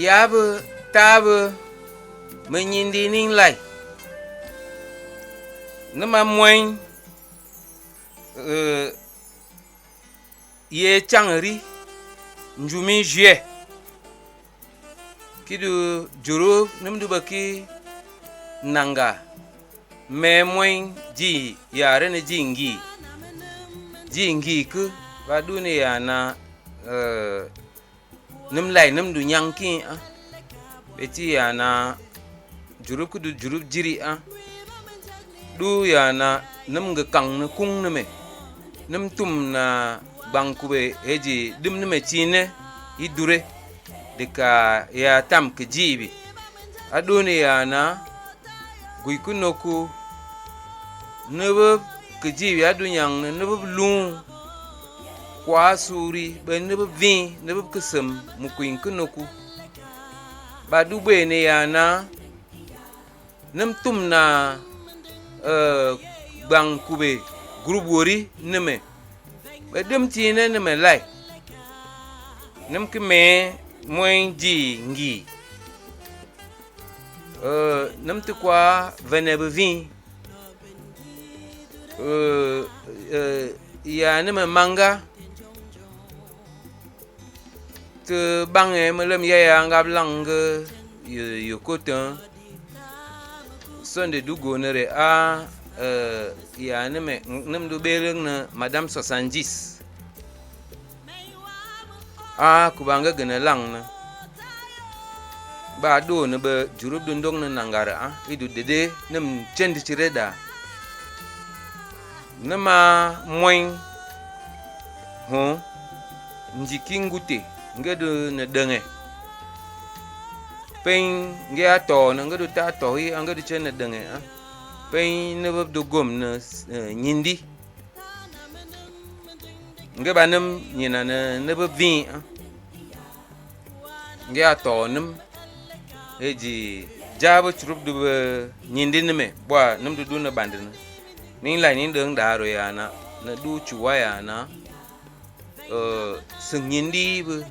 yabe tabe menyindi ning lai nama moin ye changri njumi jue kidu juru nimdu baki nanga me moin ji yare ne jingi ku ba duniya na nim lai nimdu nyanki beti ya na jurub kudu jurub jiri du ya na nim ga kang na kung na me nim tum na bangkube eji dim na me chine idure dika ya tam ke jibi aduni ya na gui kunoku nebe ke jibi adunyang na nebe lung kwa suri be nebe vin nebe kesem mukuin kunoku badu be ne ya na nim tum na bangkube group wori neme be dim chine neme lai nim ke me moin ji ngi nim te kwa venebe vin ya neme manga te bange melem ya ngab lang yo kotan sonde du gonere ya neme nem do beleng na madame 70 kubanga gena lang na ba do ne be jurub dundong na nangara idu dede nem chendi chireda nama moin ho njikingute ngedo ne denge pen nge ato na ngedo ta to hi ngedo chen ne denge pen ne be do gom na nyindi nge banam nyina ne be vin nge ato nem eji jabo chrup du nyindi ne me bwa nem du na bandina ning lai ning deng daro ya na du chuwa ya na sừng nyindi bu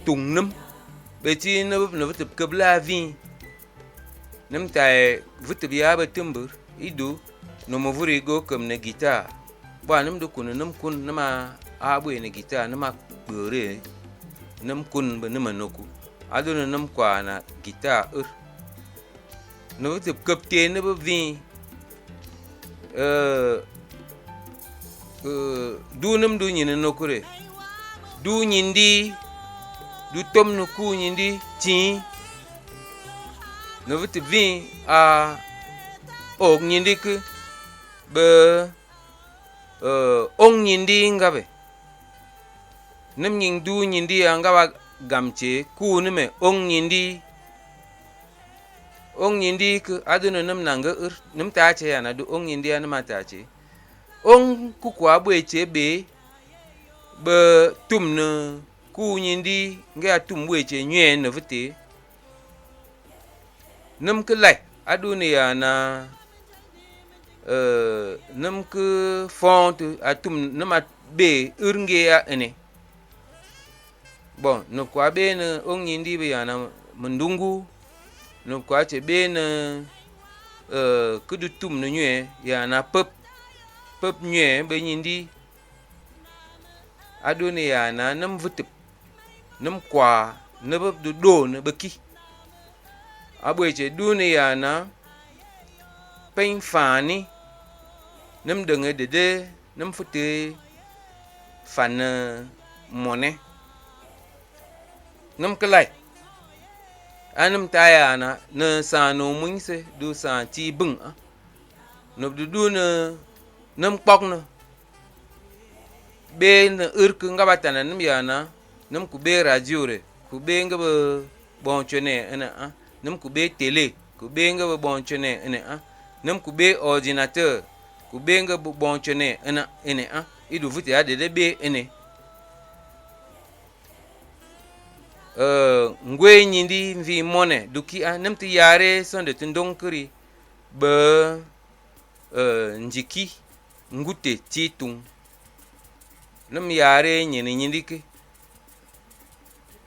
tung nem be chi ne vut kabla vi nem tai vut biya ba tumbur idu no mo vuri go kam ne guitar ba nem du kun nem kun nama abu ne guitar nama bure nem kun ba nem noku adu nem kwa na guitar no vut kapte ne ba vi du nem du nyine nokure du nyindi du tom no ku nyindi ti no vut vi og nyindi ku be ong nyindi ngabe nem nying du nyindi ngaba gamche ku neme ong nyindi ku aduna nem nanga nem ta che yana du ong nyindi ana mata che ong ku kwa bwe che be tum ne ku nyindi nga tum bwe che nyen ne vute nem ke lai aduna ya na nem ke font atum nem be nge ya ene bon no kwa be ne ong nyindi be ya na mundungu no kwa che be ne kudu tum ne nye ya na pep nye be nyindi aduna ya na nem vutup nem kwa ne be do ne beki abwe che dunia na pen fani nem denge dede nem futi fan mone nem kelai anam taya na ne sa no munse du sa chi bung no du ne nem pok no be ne urku ngabatana nem ya na nem ku be radio re ku be ngabe bon chene ena nem ku be télé ku be ngabe bon chene ena nem ku be ordinateur ku be ngabe bon chene ena idu futi ade de be ene ngwe nyindi vi mone duki nem ti yare son de tundonkuri be njiki ngute titung nem yare nyini nyindi ke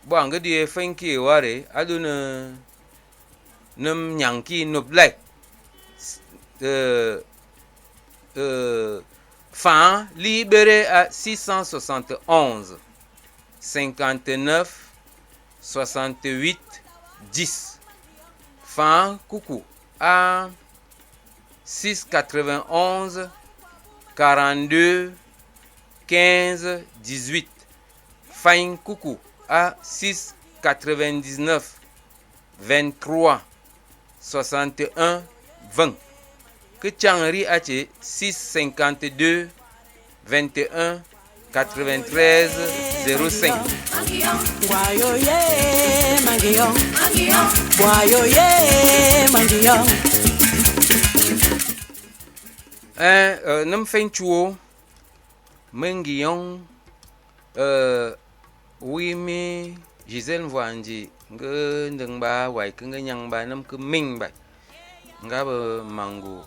bo ang di fenki ware aduna nam nyanki noblai fin libéré à 671 59 68 10 fin coucou à 691 42 15 18 fin coucou à 699 23 61 20 que Changri a 652 21 93 05. Nam fen chuo mengion oui mi Giselle Voanji nge ndeng ba wai ke nge nyang ba nam ke ming ba nga ba mango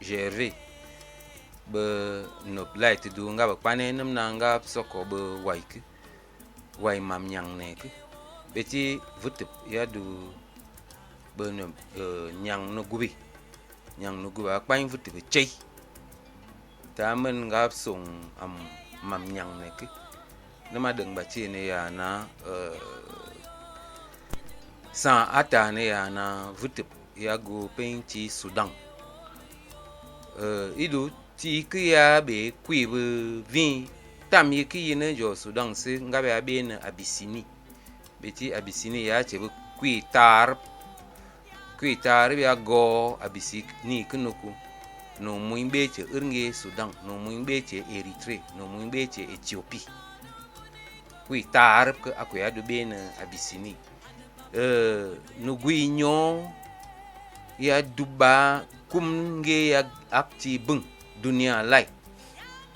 gervais be nop light du nga ba pane nam na nga soko be wai ke wai mam nyang ne ke beti vutup ya du be no nyang no gubi akpan vutup chei ta men nga song am mam nyang ne ke nama deng ba chi ne ya na sa ata ne ya na vutup ya go pen chi Sudan idu ti ki ya be kwi be vin tam yi ki ne jo Sudan se nga be abe na Abyssinie beti Abyssinie ya che be kwi tar ya go Abyssinie kunuku no muimbe che irnge Sudan no muimbe che Eritrea no muimbe che Ethiopie kwi tar ke akoya do be na Abyssinie no guinyo ya duba kumnge ya akti bung dunia lai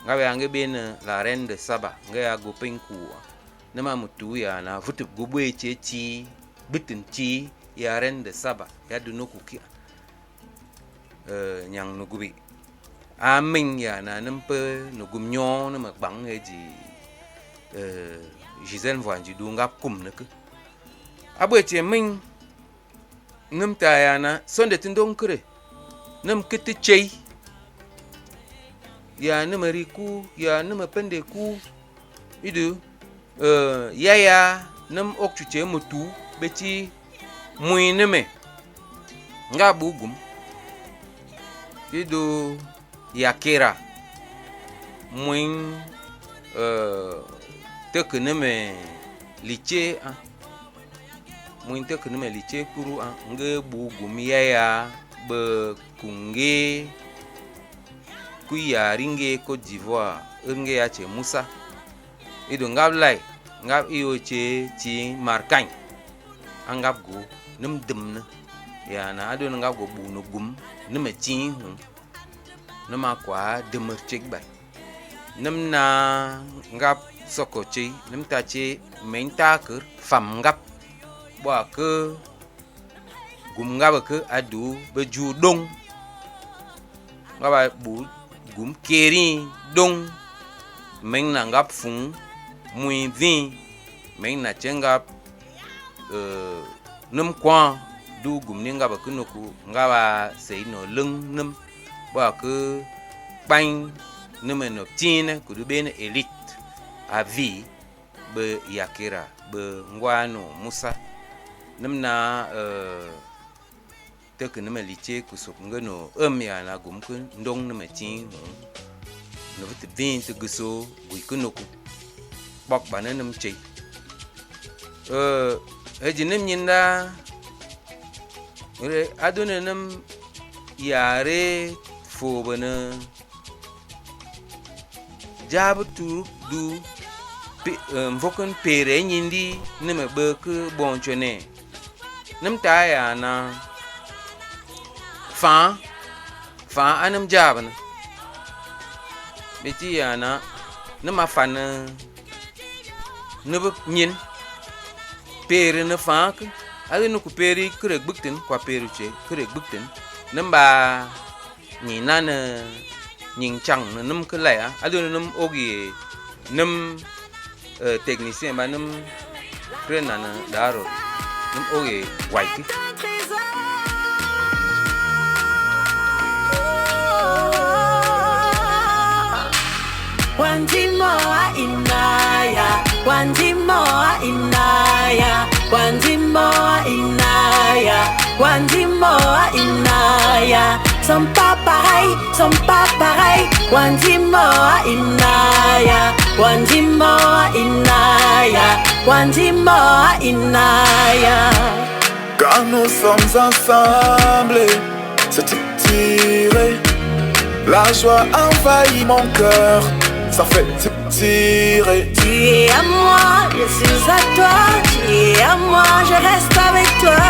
ngawe ange ben la reine de Saba nga ya go penku nama mutu ya na vutu gobwe chechi bitin chi ya reine de Saba ya duno kuki nyang no gubi amin ya na nampe no gumnyo na makbang eji Giselle Voanji du ngap kum nak abwe che min nam ta ya na sonde tindong kure nam kiti chei ya nama riku ya nama pende ku idu ya nam okchu che mutu beti muineme nga bugum idu yakira muin tekeneme liche muin tekeneme liche kuru nge bugum ya be kunge kuya ringe Côte d'Ivoire nge ya che Musa idu ngab lai ngab iyo che ti markagne angab go num dumna ya na ado ngab go bu no gum num ti hu numa kwa demar chek ba num na ngab soko che num ta che menta kur fam ngab ba ke gum ngab ke adu be ju dong ngaba bu gum keri dong meng na ngap fun mui vin meng na chengap num kwa du gum ni ngaba kunuku ngaba sei no lung num ba ke bang num no tine ku du ben elite a vie be yakira be ngwano Musa num na ke numa liche kusuk ngano ya na gum kun ndong numa tin no vit vin te guso gui kunuku bok bananum chei ejinem nyinda re aduna nam yare fo bana jabu tu du mvokon pere nyindi numa be ke bonchone nam ta ya na fa anam jabana beti yana nama fan nubu nyin pere na fa ke ali nu ku peri kure buktin kwa peru che kure buktin namba ni nana nying chang na num ke la ya ali num ogi num technicien ba num krena na daro num oge waiki Wanjimoa inaya, wanjimoa inaya, wanjimoa inaya, wanjimoa inaya. Sont pas pareils, sont pas pareils. Wanjimoa inaya, wanjimoa inaya, wanjimoa inaya. Quand nous sommes ensemble, c'est tiré. La joie envahit mon cœur, ça fait tirer. Tu es à moi, je suis à toi. Tu es à moi, je reste avec toi.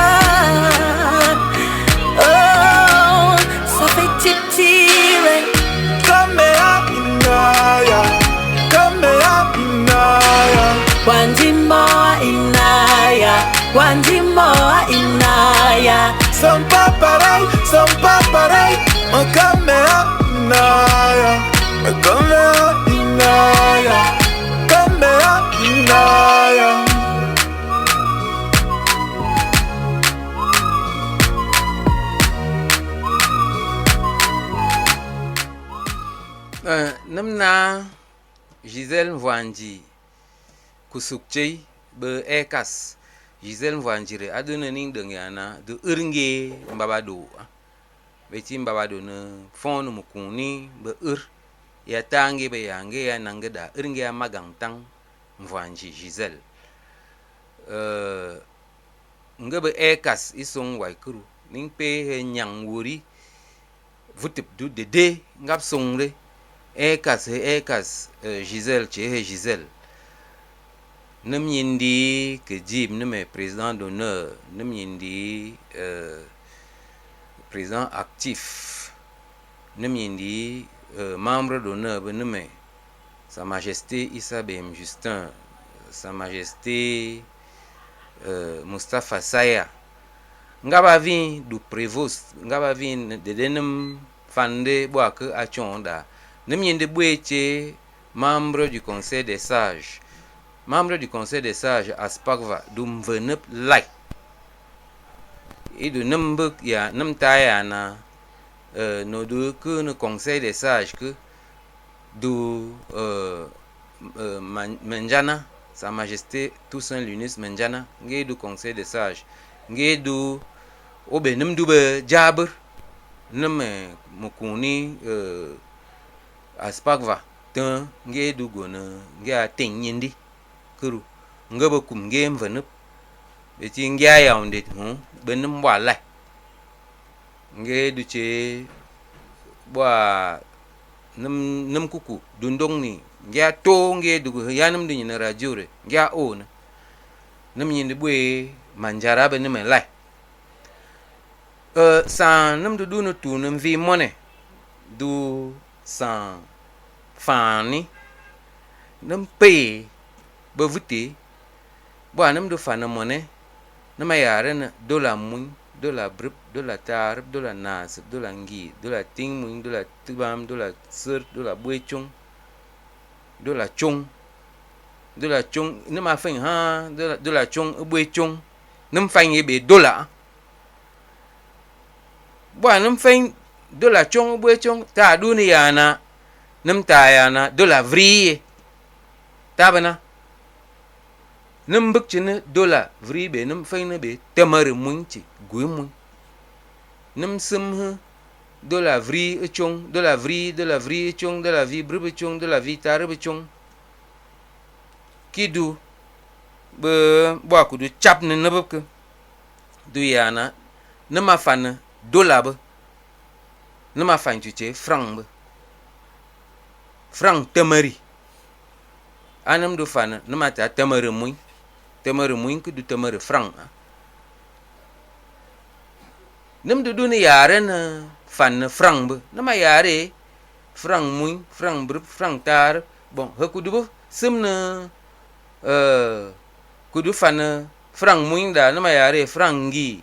Oh, ça fait tirer. Kamea inaya, kamea inaya. Wanjimoa inaya, wanjimoa inaya. Sont pas pareils, sont pas pareils. Un kamea inaya, un kamea inaya, kamea inaya. Namna Gisèle Mvanji kusukchei be ekas Gisèle Mvanji re aduna ning deng yana de irnge mbabado beti mbabado ne fonu mukuni be ya tangi be yange ya nangeda irnge ya magangtang Mvanji Gisèle ngabe ekas isong waikuru ning pe he nyang wuri vutip du dede ngap songre ekas Gisèle che Gisèle nam yindi que jib neme président d'honneur nam yindi président actif nam yindi membre d'honneur beneme sa majesté Issa Bem Justin, sa majesté Mustafa Saya ngaba vin du prévost ngaba vin de denem fande boake achonda nam yindi bweche membre du conseil des sages Aspakva dum venep like et de number ya nam taya na no do que no conseil des sages que do Manjana sa majesté Toussaint L'Unus Manjana nge du conseil des sages nge du obe nam du be jabr nam mukuni Aspakva tan nge du gona nge a tenyindi kuru ngaba kum game vanup beti ngya yaunde benum wala nge du che bwa nam kuku dundong ni ngya to nge du yanam du na radio re ngya on nam yinde bwe manjara benum lai san nam du no tu nam vi mone du san fani nam pe ba vuti bo anam do fana mone na mayare na dola mun dola brip dola tar dola nas dola ngi dola ting mun dola tibam dola sir dola bwechung dola chung na ma fen ha dola chung bwechung nam fan ye be dola bo anam fen dola chung bwechung ta duniya na nam ta yana dola vri tabana nam buk chine dola vri be nam faina be tamar munchi gui mun nam sim dola vri chong dola vri chong dola vi brbe chong dola vi tarbe chong kidu be bo ku du chap ne nabuk du yana nama fan dola be nama fan chuche franc be franc tamari anam du fan nama ta tamar mun que du tamar franc nam du ne yare na fan franc be nama yare franc mun franc brub franc tar bon hakudu simna kudu fan franc mun da nama yare franc ngi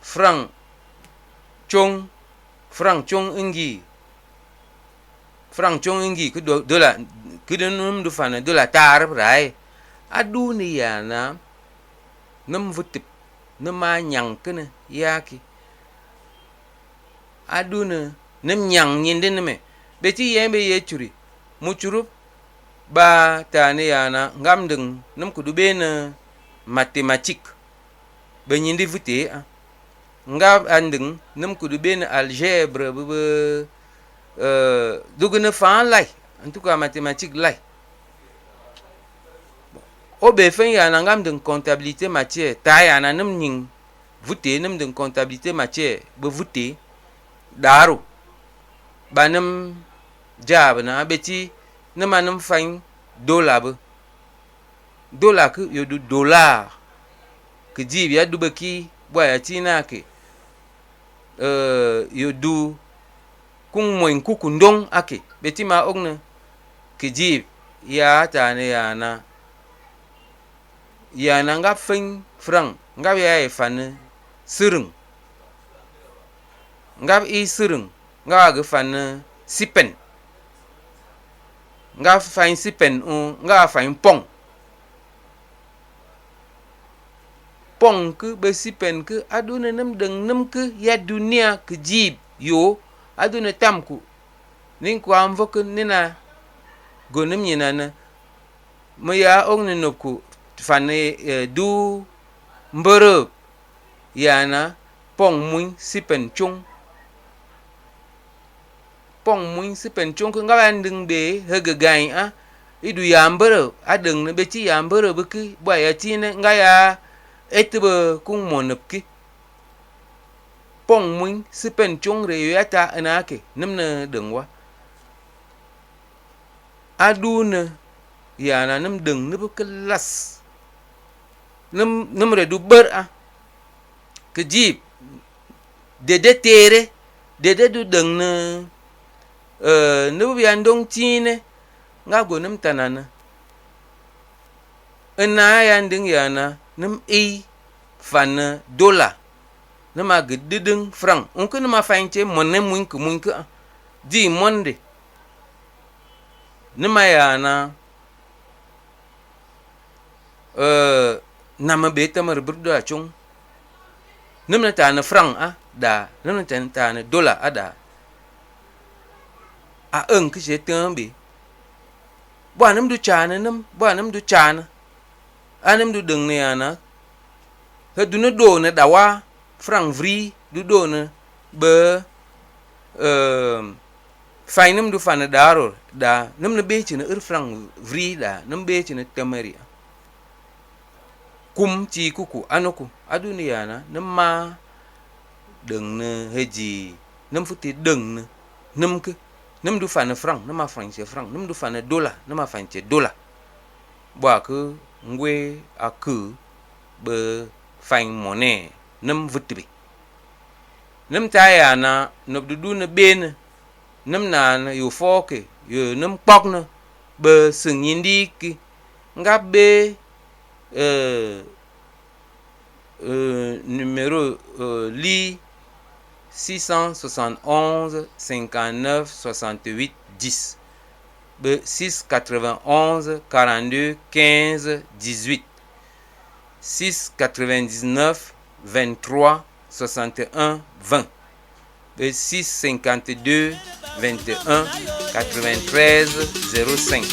franc chong ngi franc chong ngi que dola que du num du fan dola tar rai adu ni ya na nam vutip nama nyang kene yaki adu ne nam nyang nyinde ne me beti yembe ye churi mu churu ba tane ya na ngam ding nam kudu bena mathématique be nyindi vute ngam anding nam kudu bena algèbre be dugune fa lai en tout cas mathématique lai o be fen ya na ngam ding comptabilité matière ta ya na nam nying vute nam ding comptabilité matière be vute daru banam jab na beti nama nam fain dollar be dollar ku yo du dollar ke jibi ya du baki boya tina ke yo du kung moin ku kundong ake beti ma ogne ke jib ya ta ne ya na nga fain franc nga ya e fan sirung nga i sirung nga ga fan sipen nga fain sipen nga fain pong ke be sipen ke aduna nam deng nam ke ya dunia ke jib yo aduna tamku nin ko am vok nina gonem nyina na mo ya ong ne nopku fan du mbere yana pong mun sipen chung ko ngaban ding be hegegai idu yambere adeng ne beti yambere beki boya tine ngaya etbe kung monopki pong mun sipen chung re yata anake namna dengwa aduna yana nam deng ne bekelas nam re du ber ke jib dede tere dede du deng ne bu yandong tine nga go nam tanana ena yanding yana nam fan dollar nama gededeng franc onke nama fainche monne muink di monde nama yana nama beta mar burda chung namna ta franc da namna ta dollar ada ke je tembe bo nam du chana nam bo nam du chana anam du deng ne yana he du ne do ne dawa franc vri du do ne be fainam du fana daro da nam ne be chine franc vri da nam be chine temeri kum ti kuku anoku aduni yana nam ma deng ne heji nam futi deng ne nam ke nam du fana franc nam ma franc che franc nam du fana dollar nam ma franc che dollar ba ke ngwe aku be fain monnaie nam vutbi nam ta ya na no du ne ben nam na yo foke yo nam pok na be singindi ki ngabe numéro li 671 59 68 10 be 691 42 15 18 699 23 61 20 be 652 21 93 05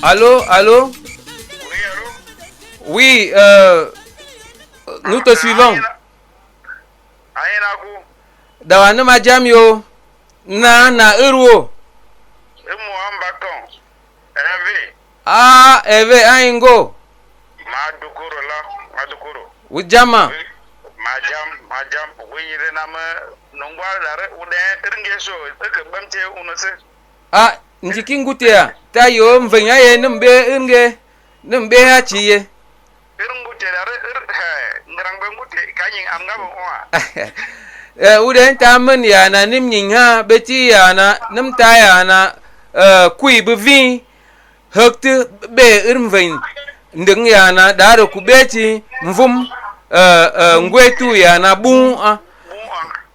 Allô? Oui, allô? Oui, nous te suivons. Ayenaku. Dawana majam yo. Na Euro. Emu ambaton. Ah, eve aingo. Madukuro la, madukuro. Ujama. Majam, winyi nama nongwa dare ude ringeso, eke bamche unose. Ah, njikingutia. Ta yo mvenya ye nembe ha chiye. Irungute dare ngrangbe ngute kanyi amgabo oa. Uden tamen ya na nim nyinga beti ya na nim ta ya na kui bevi hekte be irmvein ndeng ya na daro ku beti mvum ngwetu ya na bu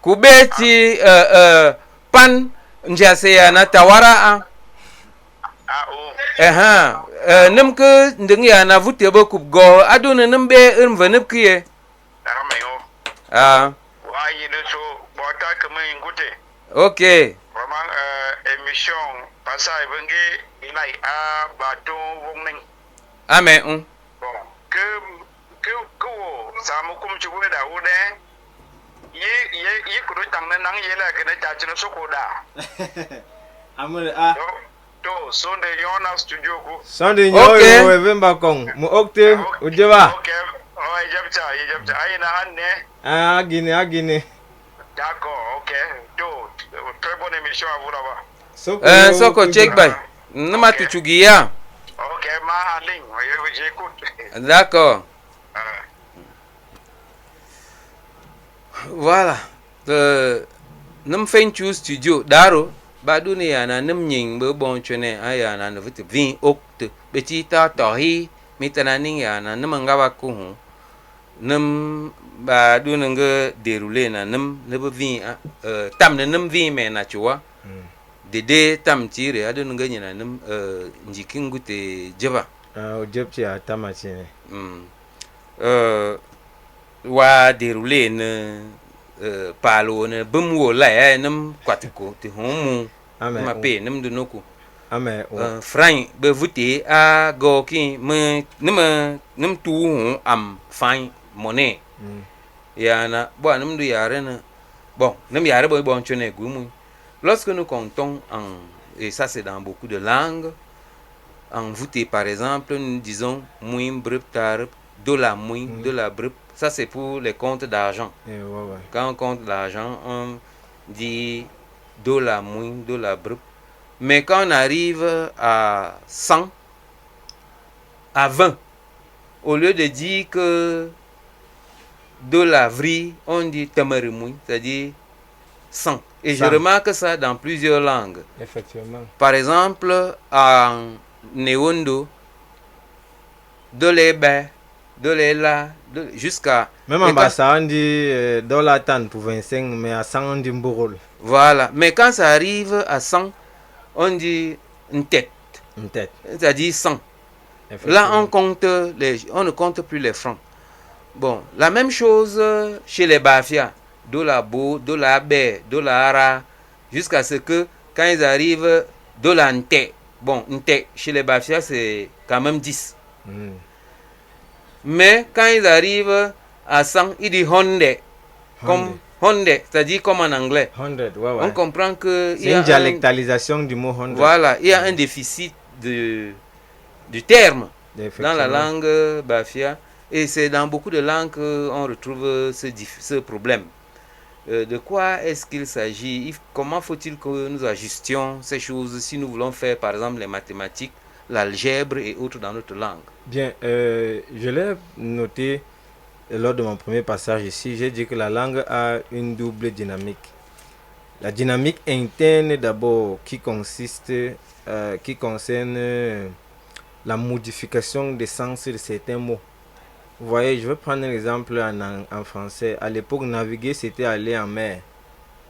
ku beti pan njase ya na tawara nim ke ndeng ya na vute be ku go aduna nim be irmvenip kiye Wayi de so bota kama ingute. Okay. Vraiment émission passage bengi inai a bato wongning. Amen. Bon, que samu kum chukwe da ude. Ye kuru tang na nang yela kene chachino sokoda. Amul To sonde yona studio ku. Sonde nyoyo wevemba kong. Mu okte ujeba. Okay. Oh, Egypta. Aina anne. Agine. D'accord, ok. Très bonne émission à vous là-bas. Soko check by. Nama tuchugia. Ok, ma en ligne, j'écoute. D'accord. Voilà. Nam fenchu studio daro baduni ya na nam nying be bon chene aya na vite vin okte betita tohi mitana ning ya na nam ngaba ku nam ba du nanga dérouler na nam le vin tam na nam vin me na chua dede tam tire adu nanga nyina nam njikingu te jeba ojepchi atama chine wa dérouler ne palo ne bum wo la nam kwatiko te homu ma pe nam du noku ame frank be vuti a go ki me nam tu am fine monnaie yana bon nam du yare na bon nam yare bon chone gumu lorsque nous comptons et ça c'est dans beaucoup de langues en voûté par exemple nous disons muim brup tar dollar muim dollar brup ça c'est pour les comptes d'argent quand on compte l'argent on dit dollar muim dollar brup mais quand on arrive à 100 à 20 au lieu de dire que dollar vri on dit tamarimouin, c'est-à-dire 100. Et je remarque ça dans plusieurs langues. Effectivement. Par exemple, en Néondo, dollar la, jusqu'à... Même en Bassa, on dit dollar tan pour 25, mais à 100, on dit mborol. Voilà. Mais quand ça arrive à 100, on dit une tête. Une tête. C'est-à-dire 100. Là, on ne compte plus les francs. Bon, la même chose chez les Bafia. Dollar beau, dollar bé, dollar ra, jusqu'à ce que quand ils arrivent, dollar nte. Bon, nte, chez les Bafia, c'est quand même 10. Mais quand ils arrivent à 100, ils disent honde. Comme honde, c'est-à-dire comme en anglais. 100, ouais. On comprend que... C'est une dialectalisation du mot honde. Voilà, il y a un déficit du terme dans la langue Bafia. Et c'est dans beaucoup de langues qu'on retrouve ce problème. De quoi est-ce qu'il s'agit? Comment faut-il que nous ajustions ces choses si nous voulons faire par exemple les mathématiques, l'algèbre et autres dans notre langue? Bien, je l'ai noté lors de mon premier passage ici. J'ai dit que la langue a une double dynamique. La dynamique interne d'abord qui concerne la modification des sens de certains mots. Vous voyez, je vais prendre un exemple en français. À l'époque, naviguer, c'était aller en mer.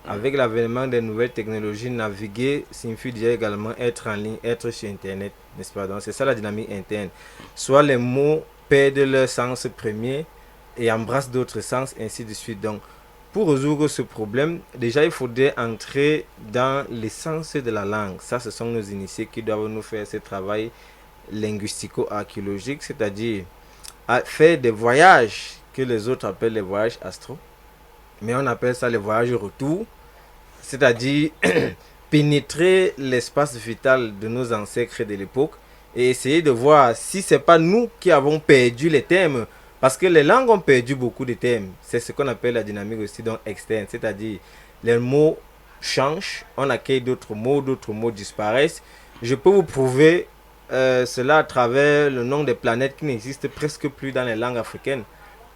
Avec l'avènement des nouvelles technologies, naviguer signifie déjà également être en ligne, être sur Internet, n'est-ce pas? Donc, c'est ça la dynamique interne. Soit les mots perdent leur sens premier et embrassent d'autres sens, ainsi de suite. Donc, pour résoudre ce problème, déjà, il faudrait entrer dans l'essence de la langue. Ça, ce sont nos initiés qui doivent nous faire ce travail linguistico-archéologique, c'est-à-dire à faire des voyages que les autres appellent les voyages astro, mais on appelle ça les voyages retour, c'est-à-dire pénétrer l'espace vital de nos ancêtres de l'époque et essayer de voir si c'est pas nous qui avons perdu les thèmes. Parce que les langues ont perdu beaucoup de thèmes. C'est ce qu'on appelle la dynamique aussi donc externe. C'est-à-dire, les mots changent, on accueille d'autres mots disparaissent. Je peux vous prouver cela à travers le nom des planètes qui n'existent presque plus dans les langues africaines.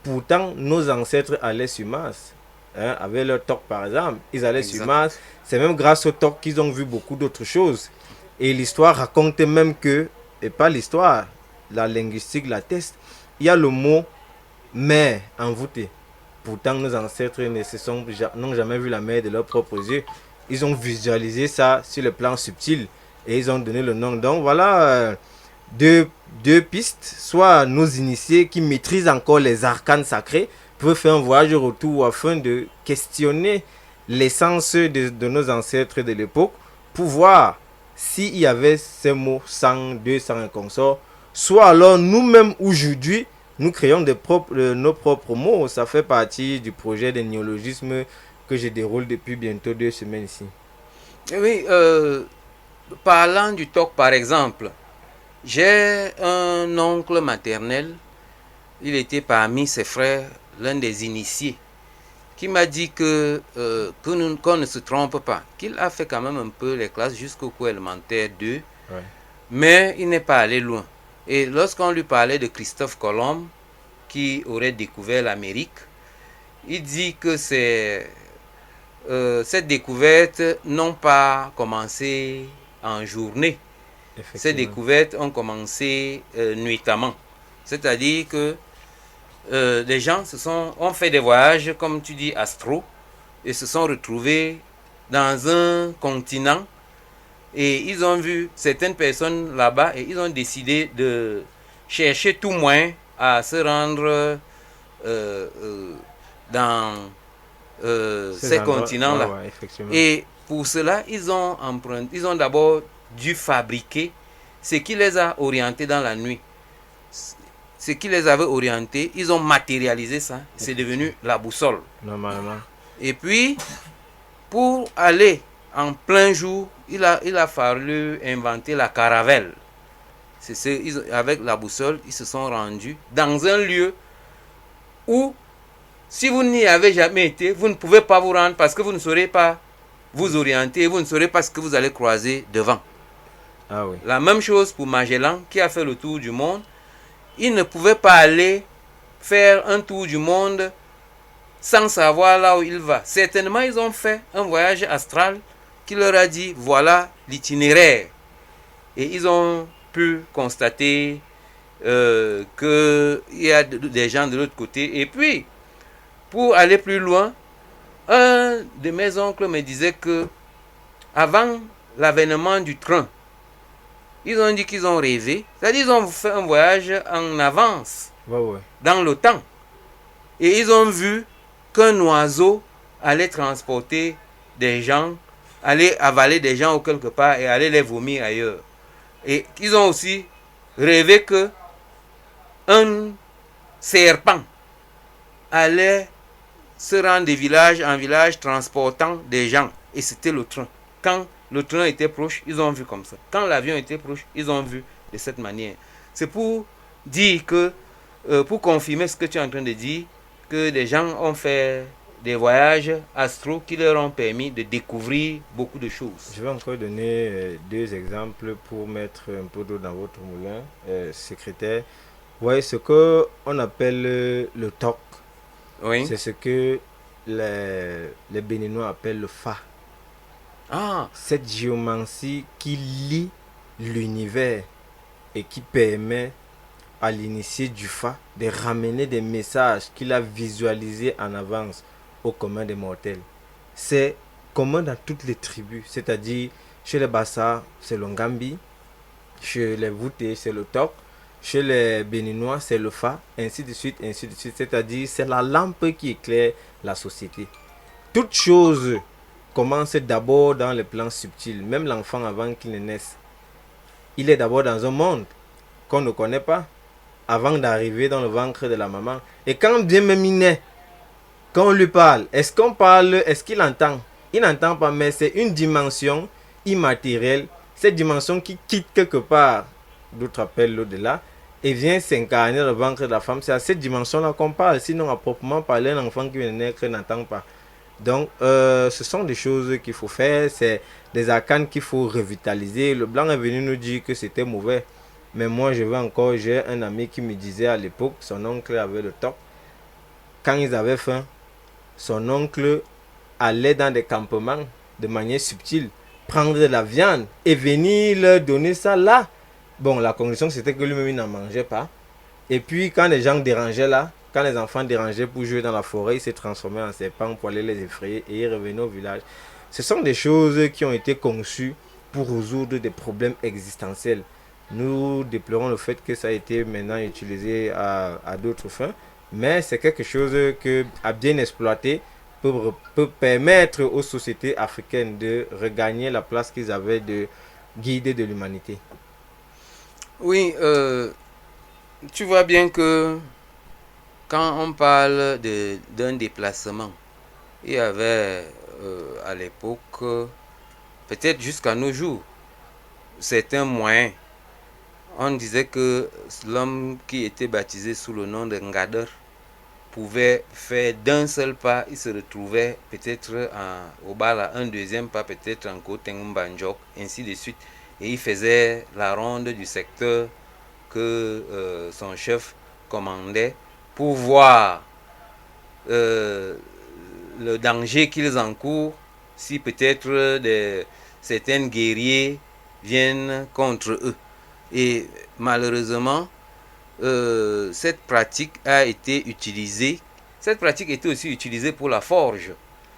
Pourtant, nos ancêtres allaient sur Mars. Avec leur TOC par exemple, ils allaient sur Mars. C'est même grâce au TOC qu'ils ont vu beaucoup d'autres choses. Et l'histoire raconte même que, et pas l'histoire, la linguistique l'atteste, il y a le mot mer envoûté. Pourtant, nos ancêtres n'ont jamais vu la mer de leurs propres yeux. Ils ont visualisé ça sur le plan subtil et ils ont donné le nom. Donc voilà deux pistes. Soit nos initiés qui maîtrisent encore les arcanes sacrés peuvent faire un voyage retour afin de questionner l'essence de nos ancêtres de l'époque pour voir s'il y avait ces mots 100, 200 et consorts. Soit alors nous-mêmes aujourd'hui, nous créons nos propres mots. Ça fait partie du projet de néologisme que je déroule depuis bientôt 2 semaines ici. Oui, parlant du TOC par exemple, j'ai un oncle maternel, il était parmi ses frères, l'un des initiés, qui m'a dit qu'on ne se trompe pas, qu'il a fait quand même un peu les classes jusqu'au cours élémentaire 2, mais il n'est pas allé loin. Et lorsqu'on lui parlait de Christophe Colomb, qui aurait découvert l'Amérique, il dit que cette découverte n'ont pas commencé en journée. Ces découvertes ont commencé nuitamment. C'est-à-dire que les gens ont fait des voyages, comme tu dis, astro, et se sont retrouvés dans un continent. Et ils ont vu certaines personnes là-bas et ils ont décidé de chercher tout moyen à se rendre dans ces continents-là. Et pour cela, ils ont d'abord dû fabriquer ce qui les a orientés dans la nuit. Ce qui les avait orientés, ils ont matérialisé ça. C'est devenu la boussole. Normalement. Et puis, pour aller en plein jour, il a fallu inventer la caravelle. Avec la boussole, ils se sont rendus dans un lieu où, si vous n'y avez jamais été, vous ne pouvez pas vous rendre parce que vous ne saurez pas vous orienter, vous ne saurez pas ce que vous allez croiser devant. Ah oui. La même chose pour Magellan qui a fait le tour du monde. Il ne pouvait pas aller faire un tour du monde sans savoir là où il va. Certainement, ils ont fait un voyage astral qui leur a dit, voilà l'itinéraire. Et ils ont pu constater qu'il y a des gens de l'autre côté. Et puis, pour aller plus loin, un de mes oncles me disait que avant l'avènement du train, ils ont dit qu'ils ont rêvé. C'est-à-dire qu'ils ont fait un voyage en avance dans le temps. Et ils ont vu qu'un oiseau allait transporter des gens, aller avaler des gens ou quelque part et aller les vomir ailleurs. Et ils ont aussi rêvé que un serpent allait se rendre de village en village transportant des gens. Et c'était le train. Quand le train était proche, ils ont vu comme ça. Quand l'avion était proche, ils ont vu de cette manière. C'est pour dire que, pour confirmer ce que tu es en train de dire, que des gens ont fait des voyages astro qui leur ont permis de découvrir beaucoup de choses. Je vais encore donner 2 exemples pour mettre un peu d'eau dans votre moulin, secrétaire. Vous voyez ce qu'on appelle le TOC. Oui. C'est ce que les Béninois appellent le Fa. Ah. Cette géomancie qui lie l'univers et qui permet à l'initié du Fa de ramener des messages qu'il a visualisés en avance au commun des mortels. C'est commun dans toutes les tribus, c'est-à-dire chez les Bassa, c'est le Ngambi, chez les Voutés, c'est le Tok, chez les Béninois, c'est le Fa, ainsi de suite, c'est-à-dire c'est la lampe qui éclaire la société. Toute chose commence d'abord dans le plan subtil, même l'enfant avant qu'il ne naisse. Il est d'abord dans un monde qu'on ne connaît pas, avant d'arriver dans le ventre de la maman. Et quand bien même il naît, quand on lui parle, est-ce qu'on parle, est-ce qu'il entend? Il n'entend pas, mais c'est une dimension immatérielle, cette dimension qui quitte quelque part d'autres appellent l'au-delà, et vient s'incarner dans le ventre de la femme. C'est à cette dimension-là qu'on parle. Sinon, à proprement parler, un enfant qui vient de naître n'entend pas. Donc, ce sont des choses qu'il faut faire. C'est des arcanes qu'il faut revitaliser. Le blanc est venu nous dire que c'était mauvais. Mais moi, j'ai un ami qui me disait à l'époque, son oncle avait le top. Quand ils avaient faim, son oncle allait dans des campements de manière subtile, prendre de la viande et venir leur donner ça là. Bon, la condition c'était que lui-même il n'en mangeait pas. Et puis quand les gens dérangeaient là, quand les enfants dérangeaient pour jouer dans la forêt, il s'est transformé en serpent pour aller les effrayer et il revenait au village. Ce sont des choses qui ont été conçues pour résoudre des problèmes existentiels. Nous déplorons le fait que ça a été maintenant utilisé à d'autres fins, mais c'est quelque chose que, à bien exploiter, peut permettre aux sociétés africaines de regagner la place qu'ils avaient de guide de l'humanité. Oui, tu vois bien que quand on parle d'un déplacement, il y avait à l'époque, peut-être jusqu'à nos jours, certains moyens. On disait que l'homme qui était baptisé sous le nom de Ngader pouvait faire d'un seul pas, il se retrouvait peut-être au Bala, un deuxième pas peut-être en Côte Mbanjok, ainsi de suite. Et il faisait la ronde du secteur que son chef commandait pour voir le danger qu'ils encourent si peut-être certains guerriers viennent contre eux. Et malheureusement, cette pratique a été utilisée. Cette pratique était aussi utilisée pour la forge.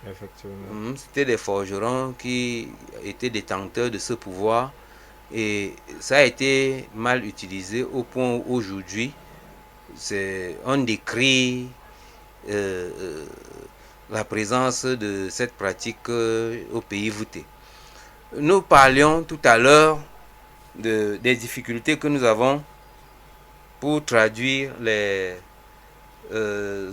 Effectivement. C'était des forgerons qui étaient détenteurs de ce pouvoir. Et ça a été mal utilisé au point où aujourd'hui, on décrit la présence de cette pratique au pays voûté. Nous parlions tout à l'heure des difficultés que nous avons pour traduire les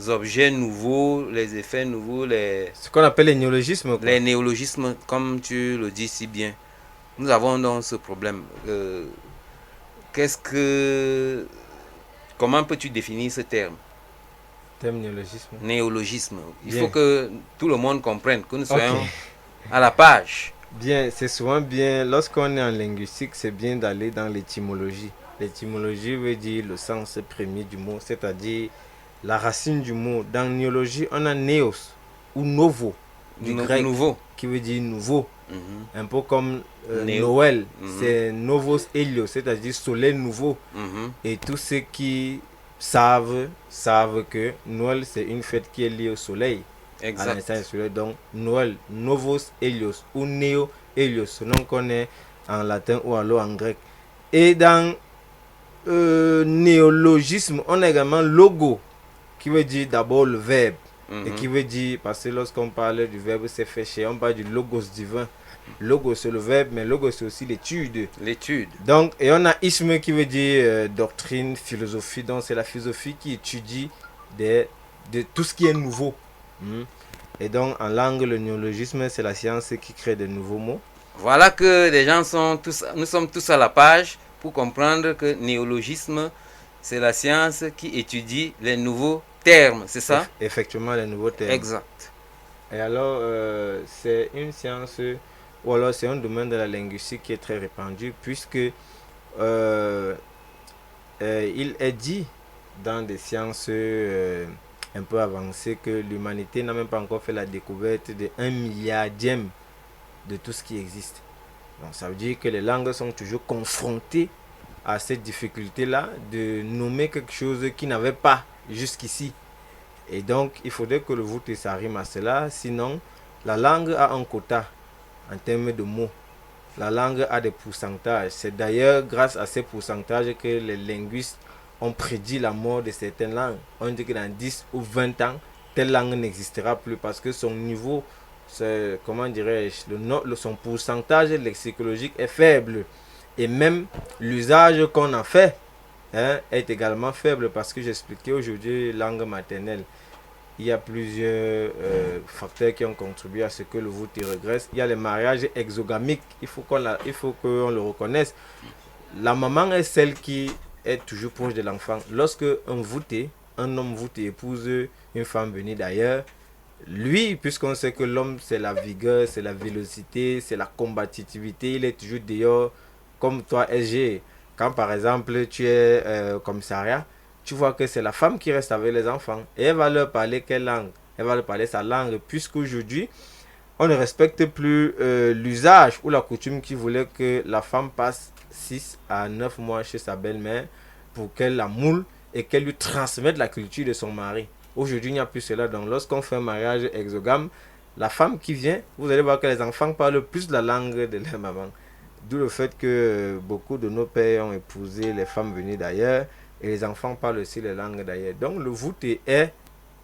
objets nouveaux, les effets nouveaux, ce qu'on appelle les néologismes. Les néologismes, comme tu le dis si bien. Nous avons donc ce problème. Comment peux-tu définir ce terme? Terme néologisme. Néologisme. Il Bien. faut que tout le monde comprenne, que nous soyons à la page. Bien, c'est souvent bien, lorsqu'on est en linguistique, c'est bien d'aller dans l'étymologie. L'étymologie veut dire le sens premier du mot, c'est-à-dire la racine du mot. Dans néologie, on a néos ou novo, du grec, nouveau, qui veut dire nouveau. Mhm. Un peu comme Néo. Noël, Mhm. c'est novos helios, c'est-à-dire soleil nouveau. Mhm. Et tous ceux qui savent que Noël, c'est une fête qui est liée au soleil. À Exact. l'instant du soleil. Donc, Noël, Novos Helios ou Neo Helios, selon qu'on est en latin ou alors en grec. Et dans néologisme, on a également logo, qui veut dire d'abord le verbe. Et qui veut dire, parce que lorsqu'on parle du verbe c'est fait chez, on parle du logos divin. Logos c'est le verbe, mais logos c'est aussi l'étude. L'étude. Donc, et on a isme qui veut dire doctrine, philosophie. Donc, c'est la philosophie qui étudie de tout ce qui est nouveau. Et donc, en langue, le néologisme, c'est la science qui crée de nouveaux mots. Voilà que nous sommes tous à la page pour comprendre que néologisme, c'est la science qui étudie les nouveaux termes, c'est ça? Effectivement, les nouveaux termes. Exact. Et alors, c'est une science, ou alors c'est un domaine de la linguistique qui est très répandu, puisque il est dit dans des sciences un peu avancées que l'humanité n'a même pas encore fait la découverte de 1 milliardième de tout ce qui existe. Donc ça veut dire que les langues sont toujours confrontées à cette difficulté-là de nommer quelque chose qui n'avait pas jusqu'ici. Et donc, il faudrait que le voûte s'arrime à cela, sinon la langue a un quota en termes de mots. La langue a des pourcentages. C'est d'ailleurs grâce à ces pourcentages que les linguistes ont prédit la mort de certaines langues. On dit que dans 10 ou 20 ans, telle langue n'existera plus parce que son niveau, comment dirais-je, son pourcentage lexicologique est faible. Et même l'usage qu'on en fait est également faible parce que j'expliquais aujourd'hui langue maternelle. Il y a plusieurs facteurs qui ont contribué à ce que le voûte régresse. Il y a les mariages exogamiques. Il faut qu'on le reconnaisse. la maman est celle qui est toujours proche de l'enfant. Lorsque un homme voûté épouse une femme venue d'ailleurs, lui, puisqu'on sait que l'homme c'est la vigueur, c'est la vélocité, c'est la combativité, il est toujours dehors, comme toi SG. Quand par exemple tu es commissariat, tu vois que c'est la femme qui reste avec les enfants et elle va leur parler quelle langue? Elle va leur parler sa langue, puisqu'aujourd'hui on ne respecte plus l'usage ou la coutume qui voulait que la femme passe 6 à 9 mois chez sa belle-mère pour qu'elle la moule et qu'elle lui transmette la culture de son mari. Aujourd'hui, il n'y a plus cela. Donc, lorsqu'on fait un mariage exogame, la femme qui vient, vous allez voir que les enfants parlent plus la langue de leur maman. D'où le fait que beaucoup de nos pères ont épousé les femmes venues d'ailleurs et les enfants parlent aussi les langues d'ailleurs. Donc, le voûté est,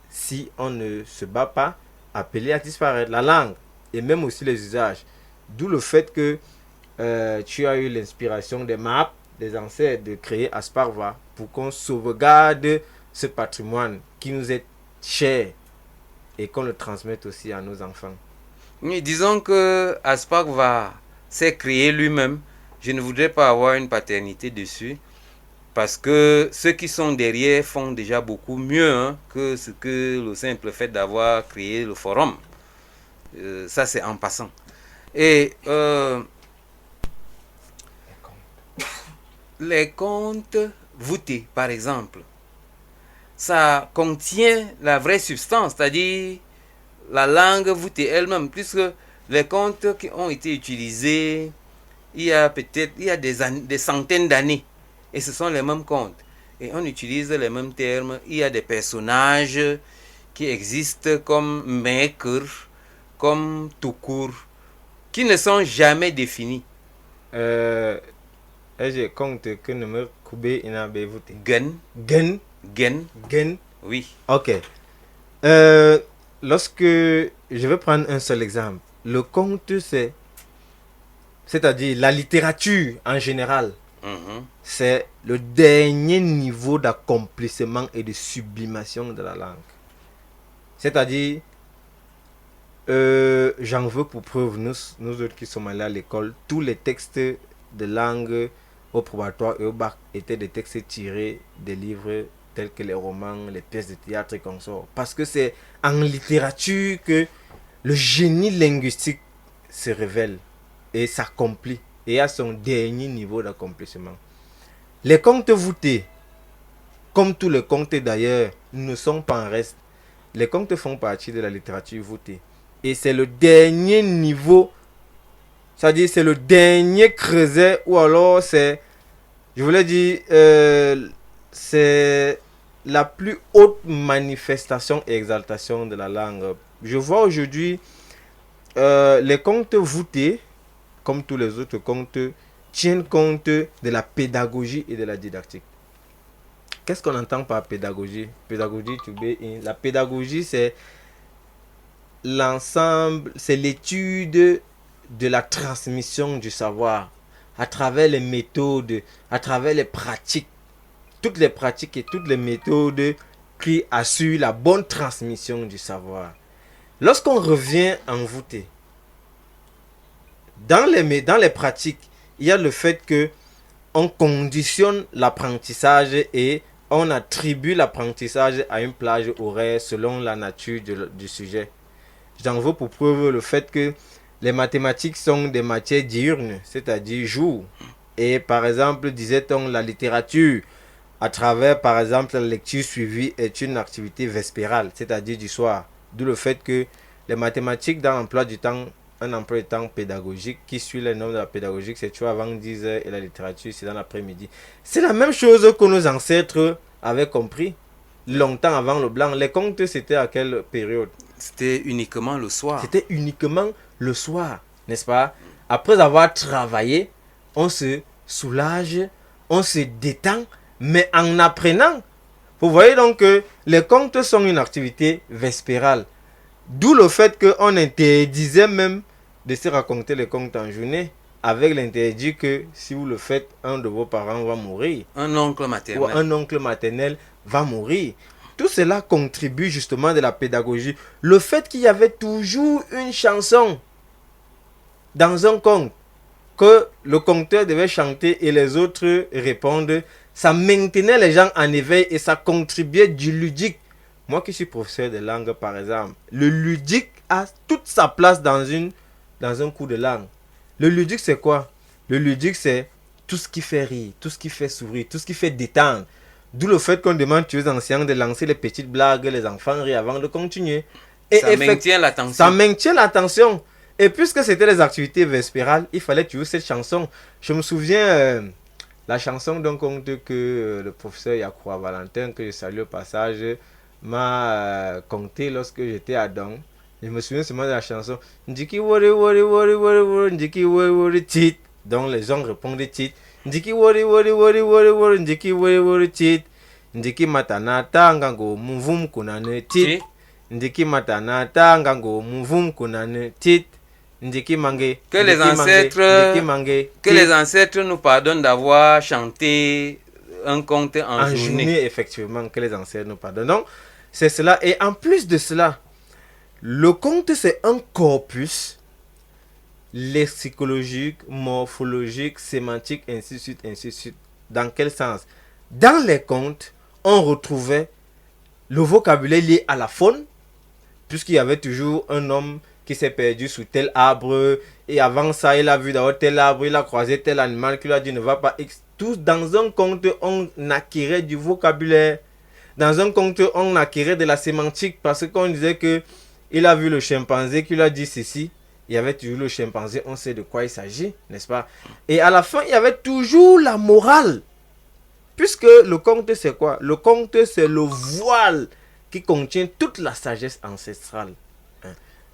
si on ne se bat pas, appelé à disparaître. La langue et même aussi les usages. D'où le fait que tu as eu l'inspiration des maps, des ancêtres, de créer Asparva pour qu'on sauvegarde ce patrimoine qui nous est cher et qu'on le transmette aussi à nos enfants. Oui, disons que Asparva s'est créé lui-même. Je ne voudrais pas avoir une paternité dessus parce que ceux qui sont derrière font déjà beaucoup mieux que ce que le simple fait d'avoir créé le forum. Ça, c'est en passant. Et les contes voûtés, par exemple, ça contient la vraie substance, c'est-à-dire la langue voûtée elle-même, puisque les contes qui ont été utilisés il y a des centaines d'années, et ce sont les mêmes contes, et on utilise les mêmes termes. Il y a des personnages qui existent comme Maker, comme Tukur, qui ne sont jamais définis. Je compte que ne me coupez inabe voûté. Gen, oui. Ok. Lorsque je vais prendre un seul exemple, le conte c'est-à-dire la littérature en général, c'est le dernier niveau d'accomplissement et de sublimation de la langue. C'est-à-dire, j'en veux pour preuve, nous autres qui sommes allés à l'école, tous les textes de langue au probatoire et au bac étaient des textes tirés des livres tels que les romans, les pièces de théâtre et consorts. Parce que c'est en littérature que le génie linguistique se révèle et s'accomplit et à son dernier niveau d'accomplissement. Les contes voûtés, comme tous les contes d'ailleurs, ne sont pas en reste. Les contes font partie de la littérature voûtée. Et c'est le dernier niveau, c'est-à-dire c'est le dernier creuset, ou alors c'est, je voulais dire, c'est la plus haute manifestation et exaltation de la langue. Je vois aujourd'hui les contes voûtés, comme tous les autres contes, tiennent compte de la pédagogie et de la didactique. Qu'est-ce qu'on entend par pédagogie? Pédagogie, la pédagogie, c'est l'ensemble, c'est l'étude de la transmission du savoir à travers les méthodes, à travers les pratiques, toutes les pratiques et toutes les méthodes qui assurent la bonne transmission du savoir. Lorsqu'on revient en voûté, dans les pratiques, il y a le fait que on conditionne l'apprentissage et on attribue l'apprentissage à une plage horaire selon la nature du sujet. J'en veux pour preuve le fait que les mathématiques sont des matières diurnes, c'est-à-dire jour. Et par exemple, disait-on, la littérature, à travers par exemple la lecture suivie, est une activité vespérale, c'est-à-dire du soir. D'où le fait que les mathématiques dans l'emploi du temps, un emploi du temps pédagogique qui suit les normes de la pédagogie, c'est toujours avant 10h et la littérature c'est dans l'après-midi. C'est la même chose que nos ancêtres avaient compris longtemps avant le blanc. Les contes, c'était à quelle période? C'était uniquement le soir. C'était uniquement le soir, n'est-ce pas? Après avoir travaillé, on se soulage, on se détend, mais en apprenant. Vous voyez donc que les contes sont une activité vespérale. D'où le fait qu'on interdisait même de se raconter les contes en journée, avec l'interdit que si vous le faites, un de vos parents va mourir. Un oncle maternel. Ou un oncle maternel va mourir. Tout cela contribue justement de la pédagogie. Le fait qu'il y avait toujours une chanson dans un conte, que le conteur devait chanter et les autres répondent. Ça maintenait les gens en éveil et ça contribuait du ludique. Moi qui suis professeur de langue, par exemple, le ludique a toute sa place dans un cours de langue. Le ludique, c'est quoi? Le ludique, c'est tout ce qui fait rire, tout ce qui fait sourire, tout ce qui fait détendre. D'où le fait qu'on demande aux anciens de lancer les petites blagues, les enfants rient avant de continuer. Et ça maintient l'attention. Ça maintient l'attention. Et puisque c'était les activités vespérales, il fallait toujours cette chanson. Je me souviens, la chanson d'un conte que le professeur Yakoua Valentin, que je salue au passage, m'a conté lorsque j'étais à Dong. Je me souviens seulement de la chanson Ndiki wori wori wori wori wori Ndiki wori wori tit. Donc les gens répondent tit. Ndiki wori wori wori wori wori Ndiki wori wori tit. Ndiki matanata ngango muvum kunane tit. Ndiki matanata ngango muvum kunane tit. Ndiki mange. Que les ancêtres nous pardonnent d'avoir chanté un conte en journée. Effectivement, que les ancêtres nous pardonnent. Donc, c'est cela. Et en plus de cela, le conte, c'est un corpus lexicologique, morphologique, sémantique, ainsi de suite, ainsi de suite. Dans quel sens? Dans les contes, on retrouvait le vocabulaire lié à la faune, puisqu'il y avait toujours un homme qui s'est perdu sous tel arbre, et avant ça, il a vu d'abord tel arbre, il a croisé tel animal qui lui a dit ne va pas X. Tous dans un conte, on acquérait du vocabulaire. Dans un conte, on acquérait de la sémantique, parce qu'on disait que il a vu le chimpanzé qui lui a dit ceci. Il y avait toujours le chimpanzé, on sait de quoi il s'agit, n'est-ce pas? Et à la fin, il y avait toujours la morale. Puisque le conte, c'est quoi? Le conte, c'est le voile qui contient toute la sagesse ancestrale.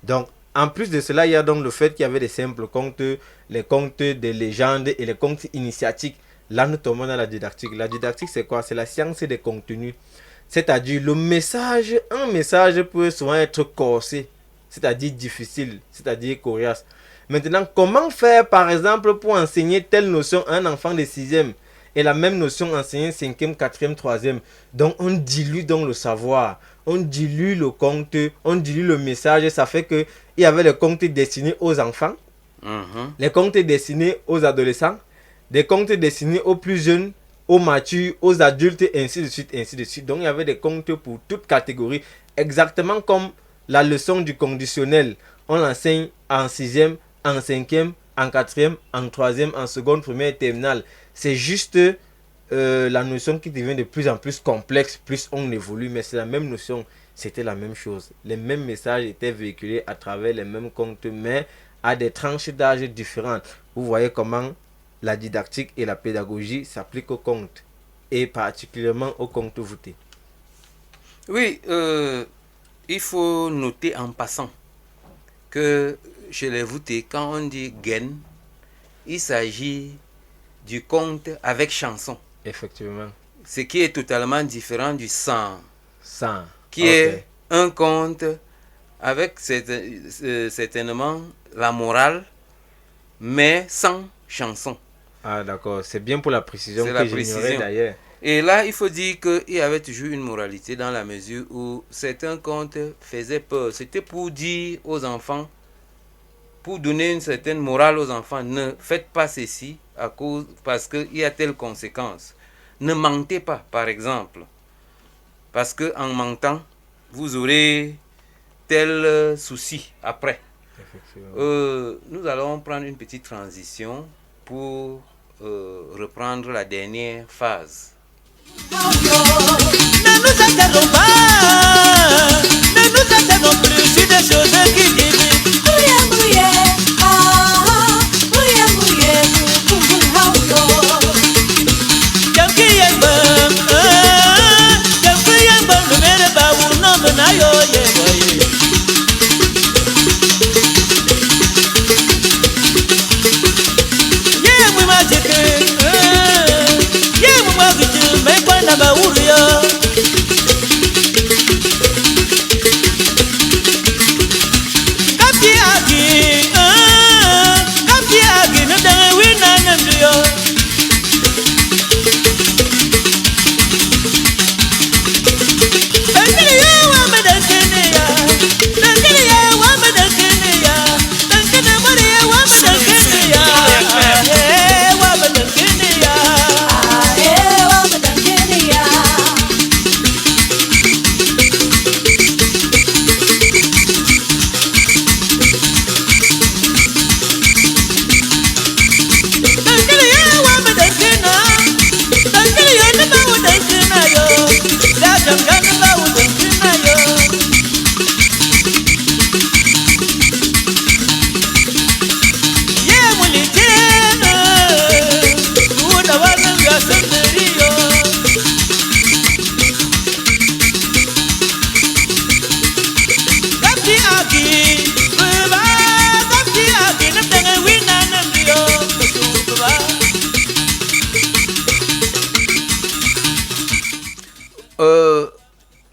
Donc, en plus de cela, il y a donc le fait qu'il y avait des simples contes, les contes des légendes et les contes initiatiques. Là, nous tombons dans la didactique. La didactique, c'est quoi? C'est la science des contenus. C'est-à-dire, le message, un message peut souvent être corsé, c'est-à-dire difficile, c'est-à-dire coriace. Maintenant, comment faire, par exemple, pour enseigner telle notion à un enfant de 6e et la même notion enseignée 5e, 4e, 3e? Donc, on dilue donc le savoir, on dilue le conte, on dilue le message. Ça fait qu'il y avait les contes destinés aux enfants, les contes destinés aux adolescents, des contes destinés aux plus jeunes, aux matures, aux adultes, et ainsi de suite, ainsi de suite. Donc, il y avait des contes pour toute catégorie, exactement comme la leçon du conditionnel. On l'enseigne en 6e, en 5e, en 4e, en 3e, en seconde, première et terminale. C'est juste la notion qui devient de plus en plus complexe, plus on évolue, mais c'est la même notion, c'était la même chose. Les mêmes messages étaient véhiculés à travers les mêmes contes, mais à des tranches d'âge différentes. Vous voyez comment la didactique et la pédagogie s'appliquent aux contes, et particulièrement aux contes voûtés. Oui, il faut noter en passant que chez les voûtés, quand on dit gaine, il s'agit du conte avec chanson. Effectivement. Ce qui est totalement différent du sang. Sang. Qui est un conte avec certainement la morale, mais sans chanson. Ah d'accord, c'est bien pour la précision que j'ignorais d'ailleurs. Et là, il faut dire qu'il y avait toujours une moralité dans la mesure où certains contes faisaient peur. C'était pour dire aux enfants, pour donner une certaine morale aux enfants, ne faites pas ceci parce qu'il y a telle conséquence. Ne mentez pas, par exemple, parce qu'en mentant, vous aurez tel souci après. Nous allons prendre une petite transition pour reprendre la dernière phase. Ne nous interromps pas, ne nous interromps plus sur des choses qui divisent. Brouillé, brouillé, brouillé, brouillé, Yankee Yamba, Yankee Yamba, ne mère pas ou non, menayo, yeah, we magic, yeah, we magic, make one about Uria.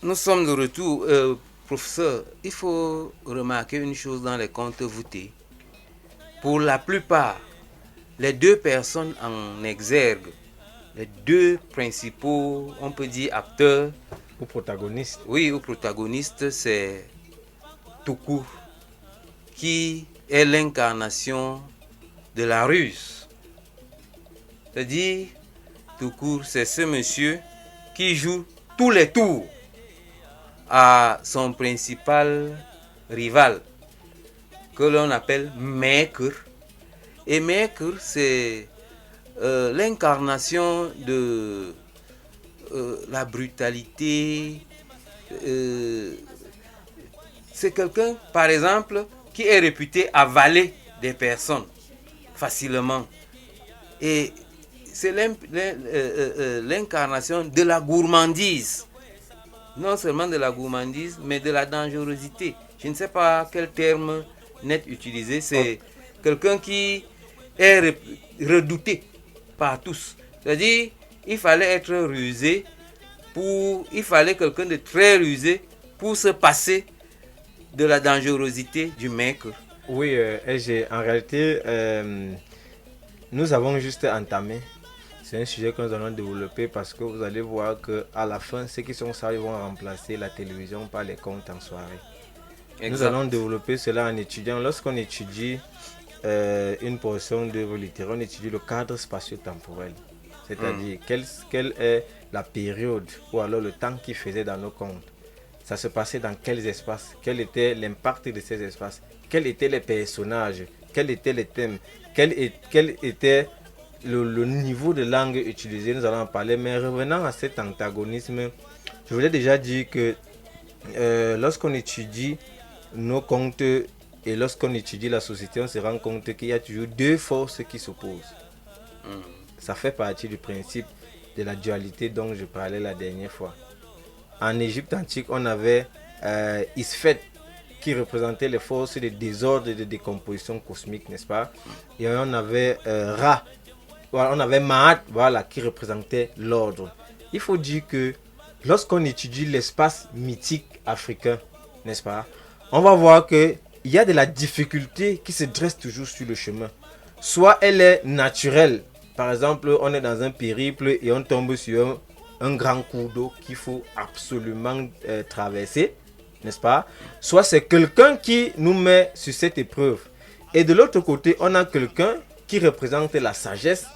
Nous sommes de retour. Professeur, il faut remarquer une chose dans les contes voûtés. Pour la plupart, les deux personnes en exergue, les deux principaux, on peut dire acteurs, Ou protagoniste. oui, ou protagonistes, c'est Toukour, qui est l'incarnation de la ruse. C'est-à-dire, Toukour, c'est ce monsieur qui joue tous les tours à son principal rival, que l'on appelle Maker. Et Maker, c'est l'incarnation de la brutalité. C'est quelqu'un, par exemple, qui est réputé avaler des personnes facilement. Et c'est l'incarnation de la gourmandise. Non seulement de la gourmandise, mais de la dangerosité. Je ne sais pas quel terme net utiliser. C'est quelqu'un qui est redouté par tous. C'est-à-dire, il fallait être rusé il fallait quelqu'un de très rusé pour se passer de la dangerosité du mec. Oui, en réalité, nous avons juste entamé. C'est un sujet que nous allons développer parce que vous allez voir qu'à la fin, ceux qui sont ça, ils vont remplacer la télévision par les contes en soirée. Exact. Nous allons développer cela en étudiant. Lorsqu'on étudie une portion d'œuvre littéraire, on étudie le cadre spatio-temporel. C'est-à-dire quelle est la période ou alors le temps qu'il faisait dans nos contes. Ça se passait dans quels espaces, quel était l'impact de ces espaces, quels étaient les personnages, quels étaient les thèmes, quel était le niveau de langue utilisé. Nous allons en parler, mais revenant à cet antagonisme, je voulais déjà dire que lorsqu'on étudie nos contes et lorsqu'on étudie la société, on se rend compte qu'il y a toujours deux forces qui s'opposent. Ça fait partie du principe de la dualité dont je parlais la dernière fois. En Égypte antique, on avait Isfet qui représentait les forces de désordre et de décomposition cosmique, n'est-ce pas? Et on avait Ra, on avait Maat, voilà, qui représentait l'ordre. Il faut dire que lorsqu'on étudie l'espace mythique africain, n'est-ce pas, on va voir qu'il y a de la difficulté qui se dresse toujours sur le chemin. Soit elle est naturelle, par exemple, on est dans un périple et on tombe sur un grand cours d'eau qu'il faut absolument traverser, n'est-ce pas? Soit c'est quelqu'un qui nous met sur cette épreuve. Et de l'autre côté, on a quelqu'un qui représente la sagesse,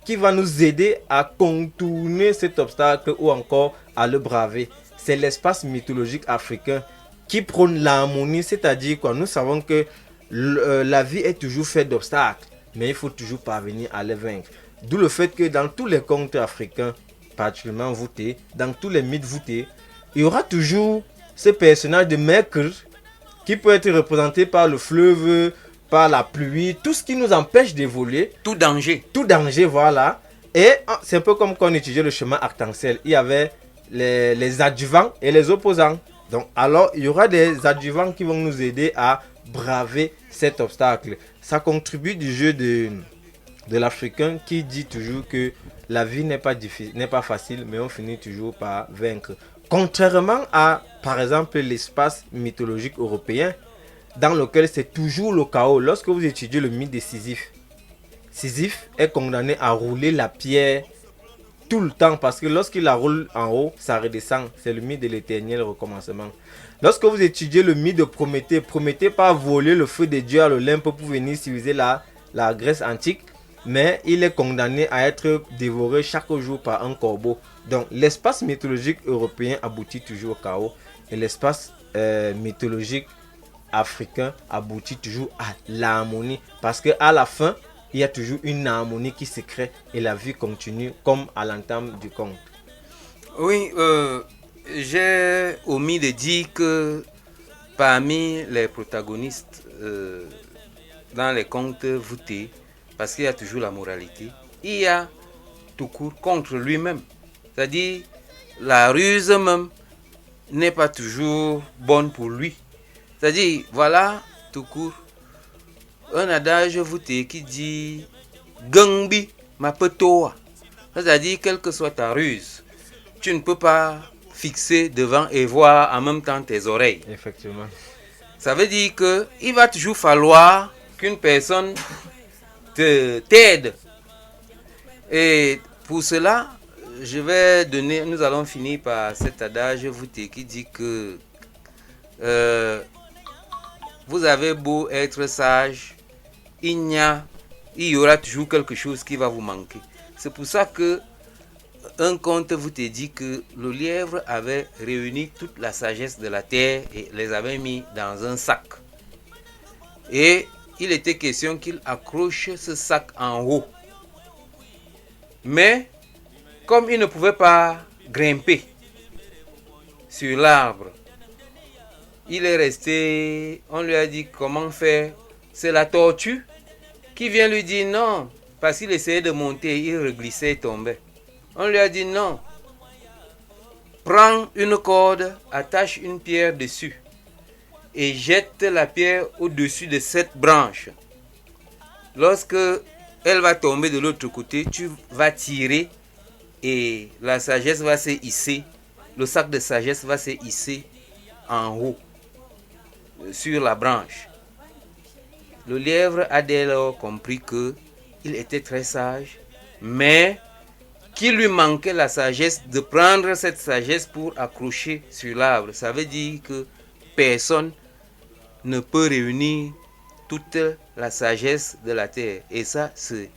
qui va nous aider à contourner cet obstacle ou encore à le braver. C'est l'espace mythologique africain qui prône l'harmonie, c'est-à-dire quoi? Nous savons que la vie est toujours faite d'obstacles, mais il faut toujours parvenir à les vaincre. D'où le fait que dans tous les contes africains, particulièrement voûtés, dans tous les mythes voûtés, il y aura toujours ce personnage de Maker qui peut être représenté par le fleuve, par la pluie, tout ce qui nous empêche d'évoluer. Tout danger. Tout danger, voilà. Et c'est un peu comme quand on étudiait le chemin arc-en-ciel. Il y avait les adjuvants et les opposants. Donc, alors, il y aura des adjuvants qui vont nous aider à braver cet obstacle. Ça contribue du jeu de l'Africain qui dit toujours que la vie n'est pas facile, mais on finit toujours par vaincre. Contrairement à, par exemple, l'espace mythologique européen, dans lequel c'est toujours le chaos. Lorsque vous étudiez le mythe de Sisyphe, Sisyphe est condamné à rouler la pierre tout le temps parce que lorsqu'il la roule en haut, ça redescend. C'est le mythe de l'éternel recommencement. Lorsque vous étudiez le mythe de Prométhée, Prométhée pas voler le feu de Dieu à l'Olympe pour venir civiliser la Grèce antique, mais il est condamné à être dévoré chaque jour par un corbeau. Donc l'espace mythologique européen aboutit toujours au chaos et l'espace mythologique africain aboutit toujours à l'harmonie parce qu'à la fin, il y a toujours une harmonie qui se crée et la vie continue comme à l'entame du conte. Oui, j'ai omis de dire que parmi les protagonistes dans les contes voûtés, parce qu'il y a toujours la moralité, il y a tout court contre lui-même. C'est-à-dire, la ruse même n'est pas toujours bonne pour lui. C'est-à-dire, voilà, tout court, un adage voûté qui dit Gangbi ma petoa. C'est-à-dire, quelle que soit ta ruse, tu ne peux pas fixer devant et voir en même temps tes oreilles. Effectivement. Ça veut dire qu'il va toujours falloir qu'une personne t'aide. Et pour cela, nous allons finir par cet adage voûté qui dit que vous avez beau être sage, il y aura toujours quelque chose qui va vous manquer. C'est pour ça que un conte vous te dit que le lièvre avait réuni toute la sagesse de la terre et les avait mis dans un sac. Et il était question qu'il accroche ce sac en haut. Mais comme il ne pouvait pas grimper sur l'arbre, il est resté, on lui a dit comment faire. C'est la tortue qui vient lui dire non, parce qu'il essayait de monter, il reglissait et tombait. On lui a dit non, prends une corde, attache une pierre dessus et jette la pierre au-dessus de cette branche. Lorsque elle va tomber de l'autre côté, tu vas tirer et la sagesse va se hisser, le sac de sagesse va se hisser en haut, sur la branche. Le lièvre a dès lors compris qu'il était très sage, mais qu'il lui manquait la sagesse de prendre cette sagesse pour accrocher sur l'arbre. Ça veut dire que personne ne peut réunir toute la sagesse de la terre. Et ça, c'est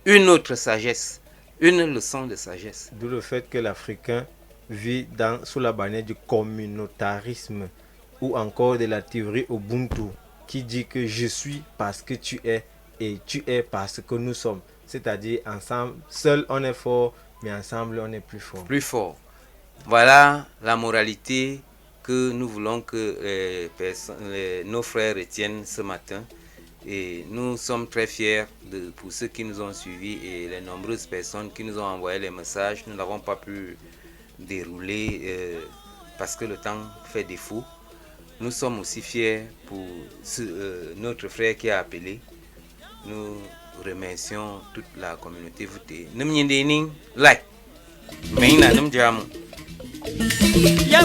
une autre sagesse, une leçon de sagesse. D'où le fait que l'Africain vit sous la bannière du communautarisme ou encore de la théorie Ubuntu qui dit que je suis parce que tu es et tu es parce que nous sommes. C'est-à-dire ensemble, seul on est fort, mais ensemble on est plus fort. Plus fort. Voilà la moralité que nous voulons que nos frères retiennent ce matin. Et nous sommes très fiers pour ceux qui nous ont suivis et les nombreuses personnes qui nous ont envoyé les messages. Nous n'avons pas pu dérouler parce que le temps fait défaut. Nous sommes aussi fiers pour notre frère qui a appelé. Nous remercions toute la communauté voutée. Nous sommes like. Maina nous jamu. Ya